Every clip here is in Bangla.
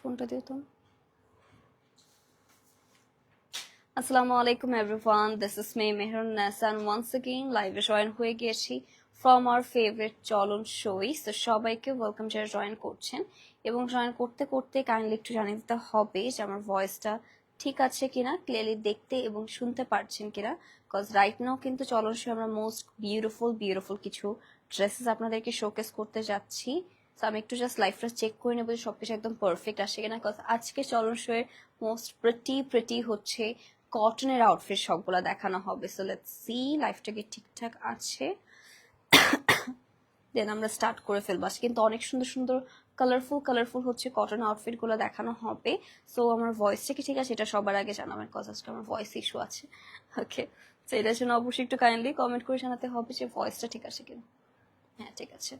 ফোনটা দিও তো। আসসালামু আলাইকুম everyone, this is me Mehrun NASA and once again লাইভে জয়েন হয়ে গিয়েছি ফ্রম আওয়ার ফেভারিট চলন শোই। তো সবাইকে ওয়েলকাম, যারা জয়েন করছেন এবং জয়েন করতে করতে কাইন্ডলি একটু জানিয়ে দিতে হবে যে আমার ভয়েসটা ঠিক আছে কিনা, ক্লিয়ারলি দেখতে এবং শুনতে পারছেন কিনা। বিকজ রাইট নাও কিন্তু চলন শো আমরা মোস্ট বিউটিফুল কিছু ড্রেসেস আপনাদেরকে শোকেস করতে যাচ্ছি। তো আমি একটু জাস্ট লাইফটা চেক করে নেবো যে সবকিছু একদম পারফেক্ট আসে কিনা। বিকজ আজকে চলন শো এর মোস্ট প্রিটি হচ্ছে কটনের আউটফিট সবগুলা দেখানো হবে। সো লেটস সি লাইফটা কি ঠিকঠাক আছে, দেন আমরা স্টার্ট করে ফেলবো। আজকে কিন্তু অনেক সুন্দর সুন্দর কালারফুল হচ্ছে কটন আউটফিট গুলো দেখানো হবে। সো আমার ভয়েসটা কি ঠিক আছে এটা সবার আগে জানাবেন, কজ আজকে আমার ভয়েস ইস্যু আছে। ওকে, তো এটার জন্য অবশ্যই একটু কাইন্ডলি কমেন্ট করে জানাতে হবে যে ভয়েসটা ঠিক আছে কিনা। হ্যাঁ ঠিক আছে।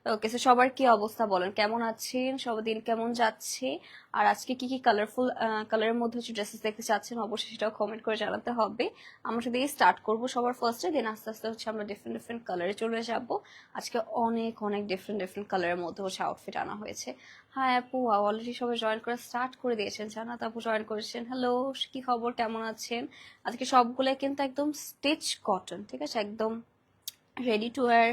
ওকে, সো সবার কি অবস্থা বলেন, কেমন আছেন, সব দিন কেমন যাচ্ছে, আর আজকে কি কি কালারফুল কালারের মধ্যে হচ্ছে ড্রেসেস দেখতে চাচ্ছেন অবশ্যই সেটাও কমেন্ট করে জানাতে হবে। আমরা সেদিকে স্টার্ট করবো সবার ফার্স্টে, দেন আস্তে আস্তে হচ্ছে আমরা ডিফারেন্ট কালারে চলে যাব। আজকে অনেক ডিফারেন্ট কালারের মধ্যে হচ্ছে আউটফিট আনা হয়েছে। হ্যাঁ আপু, অলরেডি সবাই জয়েন করে স্টার্ট করে দিয়েছেন, জানাত আপু জয়েন করেছেন। হ্যালো, কি খবর, কেমন আছেন? আজকে সবগুলো কিন্তু একদম স্টিচ কটন, ঠিক আছে, একদম রেডি টু ওয়্যার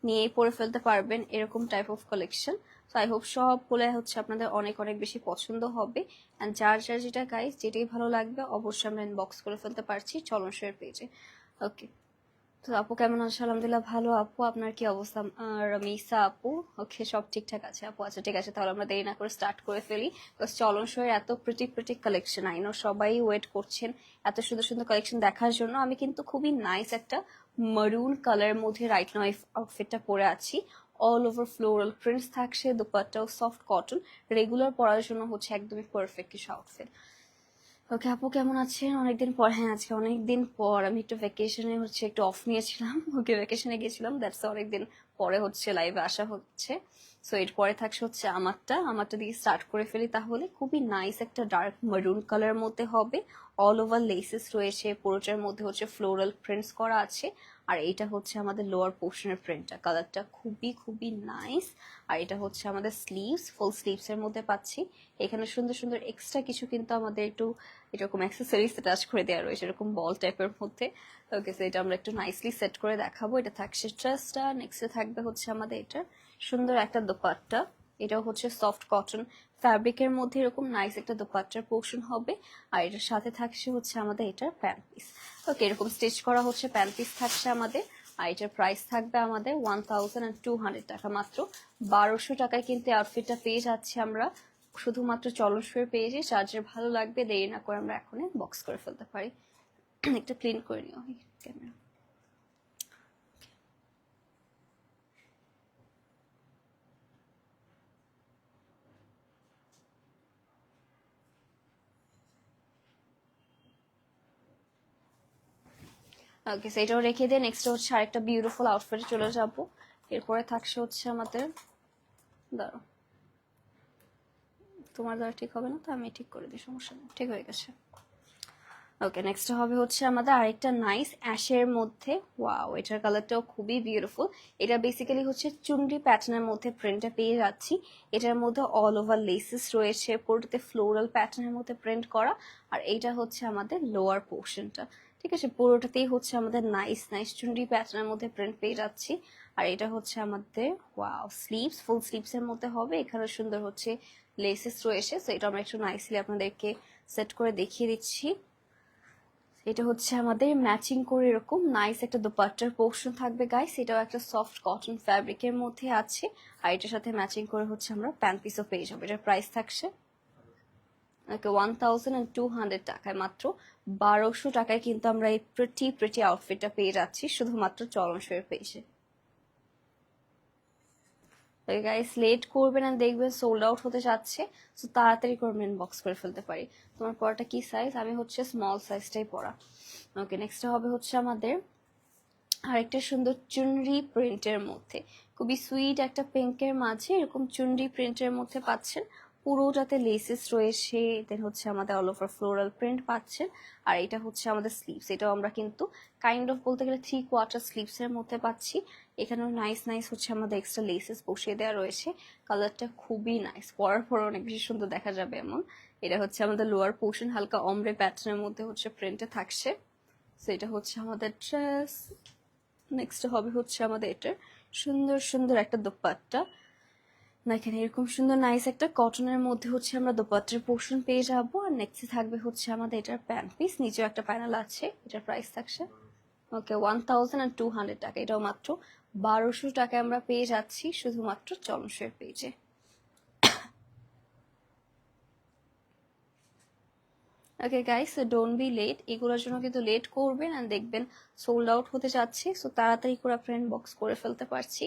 নিয়ে পরে ফেলতে পারবেন এরকম টাইপ অফ কালেকশন। তো আই হোপ সবগুলো হচ্ছে আপনাদের অনেক বেশি পছন্দ হবে। অ্যান্ড যার যেটা গাইস যেটাই ভালো লাগবে অবশ্যই আমরা ইনবক্স করে ফেলতে পারছি চলন শোয়ের পেজে। ওকে, তো আপু কেমন আছে? আলহামদুলিল্লাহ ভালো। আপু আপনার কি অবস্থা? রমিসা আপু, ওকে সব ঠিকঠাক আছে আপু। আচ্ছা ঠিক আছে, তাহলে আমরা দেরি না করে স্টার্ট করে ফেলি। বিকজ চলন শোয়ের এত প্রিটি কালেকশন, আই নো সবাই ওয়েট করছেন এত সুন্দর কালেকশন দেখার জন্য। আমি কিন্তু খুবই নাইস একটা মারুন কালারের মধ্যে রাইট নাও আউটফিটটা পরে আছি। অল ওভার ফ্লোরাল প্রিন্টস থাকছে, দুপাট্টাও সফট কটন, রেগুলার পরার জন্য হচ্ছে একদমই পারফেক্ট কিছু আউটফিট। ওকে আপু কেমন আছেন? অনেকদিন পর, হ্যাঁ আজকে অনেকদিন পর আমি একটু ভ্যাকেশনে হচ্ছে একটু অফ নিয়েছিলাম। ওকে ভ্যাকেশনে গেছিলাম, দ্যাটস অনেকদিন পরে হচ্ছে লাইভে আসা হচ্ছে। সো এরপরে থাকছে হচ্ছে আমারটা দিয়ে স্টার্ট করে ফেলি। তাহলে খুবই নাইস একটা ডার্ক মারুন কালার মধ্যে হবে, অল ওভার লেসেস রয়েছে, পুরোটার মধ্যে হচ্ছে ফ্লোরাল প্রিন্টস করা আছে। আর এইটা হচ্ছে আমাদের লোয়ার পোর্শনের প্রিন্টটা, কালারটা খুবই নাইস। আর এটা হচ্ছে আমাদের স্লিভস, ফুল স্লিভস এর মধ্যে পাচ্ছি। এখানে সুন্দর এক্সট্রা কিছু কিন্তু আমাদের একটু এরকম অ্যাক্সেসরিজ অ্যাটাচ করে দেওয়া রয়েছে এরকম বল টাইপের মধ্যে। ওকে, সো এটা আমরা একটু নাইসলি সেট করে দেখাবো। এটা থাকছে ড্রেসটা, নেক্সটে থাকবে হচ্ছে আমাদের এটা সুন্দর একটা দোপাট্টা। এটাও হচ্ছে সফট কটন ফ্যাব্রিকের মধ্যে এরকম নাইস একটা দোপাট্টার পোর্শন হবে। আর এটার সাথে থাকছে হচ্ছে আমাদের এটার প্যান্ট পিস। ওকে, এরকম স্টিচ করা হচ্ছে প্যান্ট পিস থাকছে আমাদের। আর এটার প্রাইস থাকবে আমাদের 1200 টাকা, মাত্র 1200 টাকায় কিন্তু আউটফিটটা পেয়ে যাচ্ছি আমরা শুধুমাত্র চলন শোয়ের পেজে। চার্জের ভালো লাগবে, দেরি না করে আমরা এখন বক্স করে ফেলতে পারি। একটা ক্লিন করে নিও ক্যামেরা। ওকে, সেটাও রেখে দিয়ে নেক্সট হচ্ছে আরেকটা বিউটিফুল আউটফিটে চলে যাব। এরপরে থাকছে হচ্ছে আমাদের, দাঁড়ো তোমার দ্বারা ঠিক হবে না তো আমি ঠিক করে দিই, সমস্যা নেই, ঠিক হয়ে গেছে। ওকে, নেক্সট হবে হচ্ছে আমাদের আরেকটা নাইস অ্যাশের মধ্যে। ওয়াও, এটার কালারটাও খুবই বিউটিফুল। এটা বেসিক্যালি হচ্ছে চুনরি প্যাটার্নের মধ্যে প্রিন্টটা পেয়ে যাচ্ছি। এটার মধ্যে অল ওভার লেসেস রয়েছে, পুরোটাতে ফ্লোরাল প্যাটার্নের মধ্যে প্রিন্ট করা। আর এইটা হচ্ছে আমাদের লোয়ার পোর্শনটা, ঠিক আছে, পুরোটাতেই হচ্ছে আমাদের নাইস চুনরি প্যাটার্নের মধ্যে প্রিন্ট পেয়ে যাচ্ছি। আর এটা হচ্ছে আমাদের ওয়াও স্লিভস, ফুল স্লিভস এর মধ্যে হবে। এখানে সুন্দর হচ্ছে লেসেস রয়েছে। সো এটা আমরা একটু নাইসলি আপনাদেরকে সেট করে দেখিয়ে দিচ্ছি। এটা হচ্ছে আমাদের ম্যাচিং করে এরকম নাইস একটা দোপাট্টার পোর্শন থাকবে গাইস। এটাও একটা সফট কটন ফ্যাব্রিকের মধ্যে আছে। আর এটার সাথে ম্যাচিং করে হচ্ছে আমরা প্যান্ট পিসও পেয়ে যাবো। এটার প্রাইস থাকছে 1200 টাকায়, মাত্র 1200 টাকায় কিন্তু আমরা এই প্রিটি আউটফিটটা পেয়ে যাচ্ছি শুধুমাত্র চলন শোয়ের পেজে। গাইস লেট করবেন না, দেখবেন সোল্ড আউট হতে যাচ্ছে। তো তাড়াতাড়ি করবেন, বক্স করে ফেলতে পারি। তোমার পরাটা কি সাইজ? আমি হচ্ছে স্মল সাইজটাই পরা। ওকে, নেক্সট হবে হচ্ছে আমাদের আরেকটা সুন্দর চুনরি প্রিন্টের মধ্যে, খুবই সুইট একটা পিঙ্কের মাঝে এরকম চুনরি প্রিন্টের মধ্যে পাচ্ছেন। পুরোটাতে লেসেস রয়েছে, দেন হচ্ছে আমাদের অল ওভার ফ্লোরাল প্রিন্ট পাচ্ছেন। আর এটা হচ্ছে আমাদের স্লিভস, এটাও আমরা কিন্তু কাইন্ড অফ বলতে গেলে 3/4 স্লিভসের মধ্যে পাচ্ছি। এখানেও নাইস নাইস হচ্ছে আমাদের এক্সট্রা লেসেস বসিয়ে দেওয়া রয়েছে। কালারটা খুবই নাইস, পরার পর অনেক বেশি সুন্দর দেখা যাবে এমন। এটা হচ্ছে আমাদের লোয়ার পোর্শন, হালকা অমরে প্যাটার্নের মধ্যে হচ্ছে প্রিন্টে থাকছে। সো এটা হচ্ছে আমাদের ড্রেস। নেক্সট হবে হচ্ছে আমাদের এটার সুন্দর সুন্দর একটা দোপাট্টা। না এখানে এরকম সুন্দর নাইস একটা কটনের মধ্যে হচ্ছে আমরা দোপাট্টার পোর্শন পেয়ে যাবো। আর নেক্সট থাকবে হচ্ছে আমাদের এটার প্যান্ট পিস, নিচেও একটা প্যানেল আছে। এটার প্রাইস থাকছে ওকে 1200 টাকা। এটাও মাত্র 1200 টাকায় আমরা পেয়ে যাচ্ছি শুধুমাত্র চলনসের পেজে। Okay guys, so don't be late, এগুলোর জন্য কিন্তু লেট করবেন আর দেখবেন সোল্ড আউট হতে যাচ্ছে। সো তাড়াতাড়ি করে ফ্রেন্ড বক্স করে ফেলতে পারছি।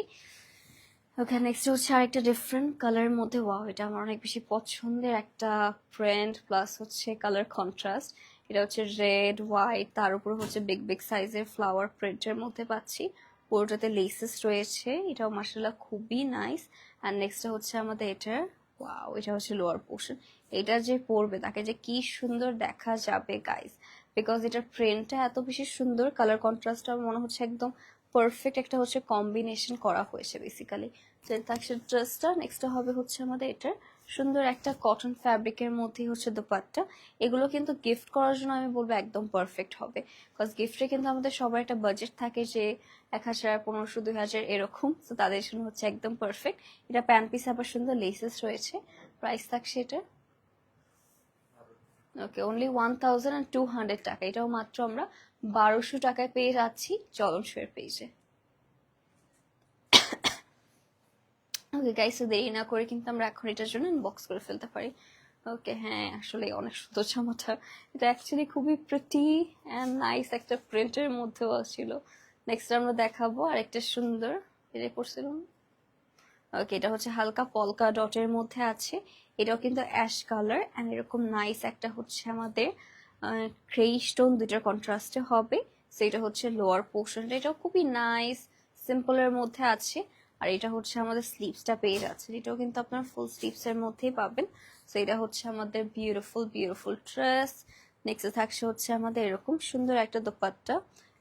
ওকে, নেক্সট হচ্ছে আরেকটা ডিফারেন্ট কালারের মধ্যে। ওয়াও, এটা আমার অনেক বেশি পছন্দের একটা প্রিন্ট প্লাস হচ্ছে কালার কন্ট্রাস্ট। এটা হচ্ছে রেড হোয়াইট, তার উপর হচ্ছে বিগ বিগ সাইজের ফ্লাওয়ার প্রিন্টের মধ্যে পাচ্ছি। পুরোটাতে লেসেস রয়েছে, এটাও মাশাআল্লাহ খুবই নাইস। আর নেক্সট হচ্ছে আমাদের এটার ওয়াও, এটা হচ্ছে লোয়ার পোর্শন। এটা যে পরবে তাকে যে কি সুন্দর দেখা যাবে গাইস, বিকজ এটার প্রিন্টটা এত বেশি সুন্দর, কালার কন্ট্রাস্টটা মনে হচ্ছে একদম পারফেক্ট একটা হচ্ছে কম্বিনেশন করা হয়েছে বেসিক্যালি। তো থাকছে ড্রেসটা। নেক্সট হবে হচ্ছে আমাদের এটার সুন্দর একটা কটন ফ্যাব্রিকের মধ্যেই হচ্ছে দোপাট্টা। এগুলো কিন্তু গিফট করার জন্য আমি বলবো একদম পারফেক্ট হবে, বিকজ গিফটে কিন্তু আমাদের সবার একটা বাজেট থাকে যে 1000, 1500, 2000 এরকম। তো তাদের জন্য হচ্ছে একদম পারফেক্ট। এটা প্যান্ট পিস আবার সুন্দর লেসেস রয়েছে। প্রাইস থাকছে এটা ওকে অনলি 1200 টাকা। এটাও মাত্র আমরা 1200 টাকায় পেয়ে যাচ্ছি চলন শুয়ের পেজে। ওকে গাইস, দেরি না করে কিন্তু আমরা এখন এটার জন্য ইনবক্স করে ফেলতে পারি। ওকে হ্যাঁ, আসলে অনেক সুন্দর জামাটা। এটা অ্যাকচুয়ালি খুবই প্রিটি অ্যান্ড নাইস একটা প্রিন্টের মধ্যেও ছিল। নেক্সট আমরা দেখাবো আরেকটা সুন্দর, এটা পড়ছিলাম। ওকে, এটা হচ্ছে হালকা পলকা ডটের মধ্যে আছে। এটাও কিন্তু অ্যাশ কালার অ্যান্ড এরকম নাইস একটা হচ্ছে আমাদের গ্রে স্টোন দুইটার কন্ট্রাস্টে হবে। সো এটা হচ্ছে লোয়ার পোর্শনটা, এটাও খুবই নাইস সিম্পলের মধ্যে আছে। আর এটা হচ্ছে আমাদের স্লিভসটা পেয়ে যাচ্ছে, এটাও কিন্তু আপনার ফুল স্লিভস এর মধ্যেই পাবেন। সো এটা হচ্ছে আমাদের বিউটিফুল বিউটিফুল ড্রেস। নেক্সট থাকছে হচ্ছে আমাদের এরকম সুন্দর একটা দোপাট্টা।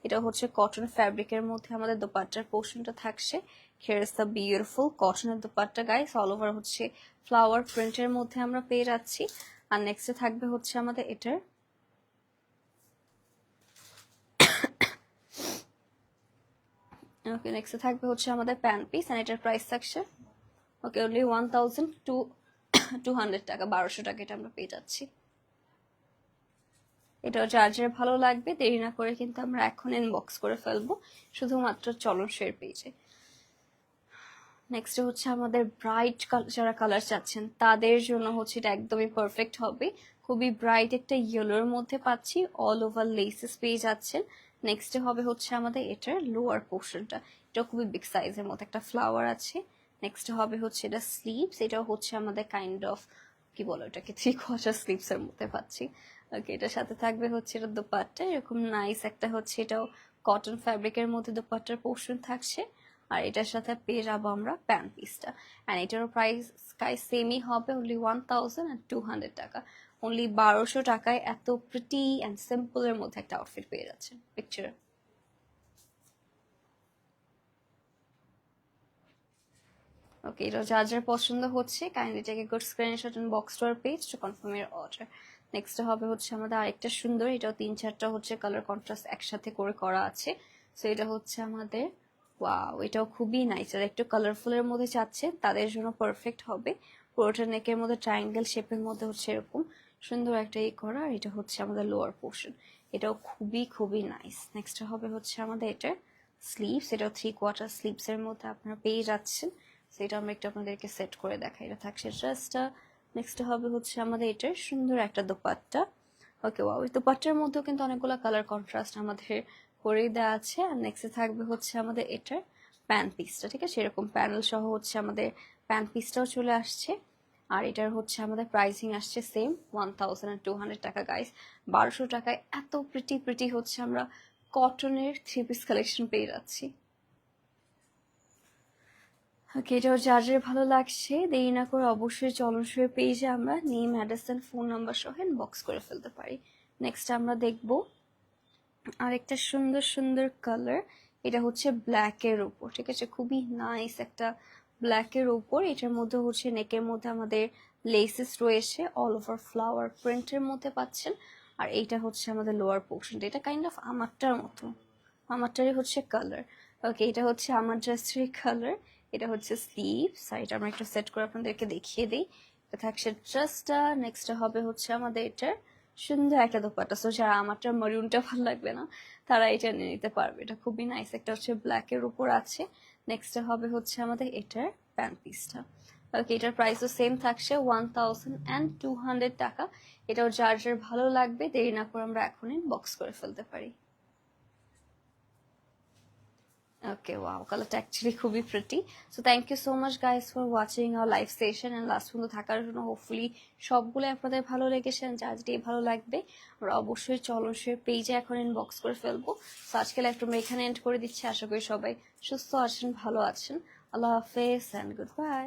এটা হচ্ছে কটন ফ্যাব্রিকের মধ্যে আমাদের দোপাট্টার পোর্শনটা থাকছে। হিয়ার ইজ দ্য বিউটিফুল কটনের দোপাট্টা গাইস, অল ওভার হচ্ছে ফ্লাওয়ার প্রিন্টের মধ্যে আমরা পেয়ে যাচ্ছি। আর নেক্সটে থাকবে হচ্ছে আমাদের এটার ওকে, নেক্সটে থাকবে হচ্ছে আমাদের প্যান্ট পিস এন্ড এটার প্রাইস থাকছে ওকে অনলি 1200 টাকা, 1200 টাকা এটা আমরা পেয়ে যাচ্ছি। এটাও যার যার ভালো লাগবে দেরি না করে কিন্তু আমরা এখন ইনবক্স করে ফেলবো শুধুমাত্র চলন শেয়ার পেজে। নেক্সট হচ্ছে আমাদের ব্রাইট যারা কালার চাচ্ছেন তাদের জন্য হচ্ছে এটা একদমই পারফেক্ট হবে। খুবই ব্রাইট একটা ইয়েলোর মধ্যে পাচ্ছি, অল ওভার লেসেস পেয়ে যাচ্ছেন। নেক্সট হবে হচ্ছে আমাদের এটার লোয়ার পোর্শনটা, এটা খুবই বিগ সাইজের মধ্যে একটা ফ্লাওয়ার আছে। নেক্সট হবে হচ্ছে এটা স্লিভস, এটাও হচ্ছে আমাদের কাইন্ড অফ কি বলো এটাকে 3/4 স্লিভস এর মধ্যে পাচ্ছি। ওকে, এটার সাথে থাকবে হচ্ছে এটা দোপাট্টা, এরকম নাইস একটা হচ্ছে এটাও কটন ফ্যাব্রিকের মধ্যে দোপাট্টার পোর্শন থাকছে। আর এটার সাথে পেয়ে যাবো আমরা প্যান্ট পিসটা অ্যান্ড এটারও প্রাইস স্কাই সেমই হবে অনলি 1200 টাকা। অনলি 1200 টাকায় এত প্রিটি অ্যান্ড সিম্পলের মধ্যে একটা আউটফিট পেয়ে যাচ্ছে পিকচার। ওকে, এটা যার যার পছন্দ হচ্ছে kindly take a good screenshot and box to our page to confirm your order. Next হবে হচ্ছে আমাদের আরেকটা সুন্দর, এটাও 3-4টা হচ্ছে কালার কন্ট্রাস্ট একসাথে করে করা আছে। সো এটা হচ্ছে আমাদের ওয়াও, এটাও খুবই নাইস। যারা একটু কালারফুলের মধ্যে চাচ্ছে তাদের জন্য পারফেক্ট হবে। পুরোটা নেকের মধ্যে ট্রায়াঙ্গেল শেপের মধ্যে হচ্ছে এরকম সুন্দর একটা করা। আর এটা হচ্ছে আমাদের লোয়ার পোর্শন, এটাও খুবই খুবই নাইস। নেক্সট হবে হচ্ছে আমাদের এটার স্লিভস, এটাও 3/4 স্লিভস এর মধ্যে আপনারা পেয়ে যাচ্ছেন। সেটা আমরা একটু আপনাদেরকে সেট করে দেখাই। এটা থাকছে ড্রেসটা। নেক্সট হবে হচ্ছে আমাদের এটার সুন্দর একটা দোপাট্টা। ওকে ওয়াও, এই দোপাট্টার মধ্যেও কিন্তু অনেকগুলো কালার কন্ট্রাস্ট আমাদের করে দেওয়া আছে। আর নেক্সটে থাকবে হচ্ছে আমাদের এটার প্যান্ট পিসটা, ঠিক আছে, এরকম প্যানেল সহ হচ্ছে আমাদের প্যান্ট পিসটাও চলে আসছে। আর এটার হচ্ছে আমাদের প্রাইসিং আসছে সেম 1200 টাকা গাইস। 1200 টাকায় এত প্রিটি প্রিটি হচ্ছে আমরা কটনের 3 পিস কালেকশন পেয়ে যাচ্ছি। ওকে, এটাও যার যার ভালো লাগছে দেরি না করে অবশ্যই চলনসই পেজে আমরা name, address and phone number সহ ইনবক্স করে ফেলতে পারি। নেক্সট আমরা দেখব আরেকটা সুন্দর সুন্দর কালার। এটা হচ্ছে ব্ল্যাকের উপর, ঠিক আছে, খুবই নাইস একটা ব্ল্যাকের উপর। এটার মধ্যে হচ্ছে নেকের মধ্যে আমাদের লেসেস রয়েছে, অল ওভার ফ্লাওয়ার প্রিন্টের মধ্যে পাচ্ছেন। আর এইটা হচ্ছে আমাদের লোয়ার পোর্শনটা, এটা কাইন্ড অফ আমারটার মতো, আমারটারই হচ্ছে কালার। ওকে, এটা হচ্ছে আমার ড্রেসের কালার। এটা হচ্ছে স্লিভস, আর এটা আমরা একটু সেট করে আপনাদেরকে দেখিয়ে দিই। এটা থাকছে ড্রেসটা, নেক্সট হবে হচ্ছে আমাদের এটার সুন্দর একটা দোপাট্টা। সো যারা আমারটা মারুনটা ভালো লাগবে না তারা এটা নিয়ে নিতে পারবে, এটা খুবই নাইস। একটা হচ্ছে ব্ল্যাকের উপর আছে। নেক্সট হবে হচ্ছে আমাদের এটার প্যান্ট পিসটা। ওকে, এটার প্রাইসও সেম থাকছে 1200 টাকা। এটাও যার যার ভালো লাগবে দেরি না করে আমরা এখনই বক্স করে ফেলতে পারি। Okay, wow, কালারটা অ্যাকচুয়ালি খুবই pretty. So thank you so much guys for watching our live session and last পর্যন্ত থাকার জন্য। হোপফুলি সবগুলো আপনাদের ভালো লেগেছে, যা যেটাই ভালো লাগবে আমরা অবশ্যই চলনসই পেজে এখন ইনবক্স করে ফেলবো। সো আজকে লাইভটা আমরা এখানে এন্ড করে দিচ্ছি। আশা করি সবাই সুস্থ আছেন, ভালো আছেন। আল্লাহ হাফেজ অ্যান্ড গুড বাই।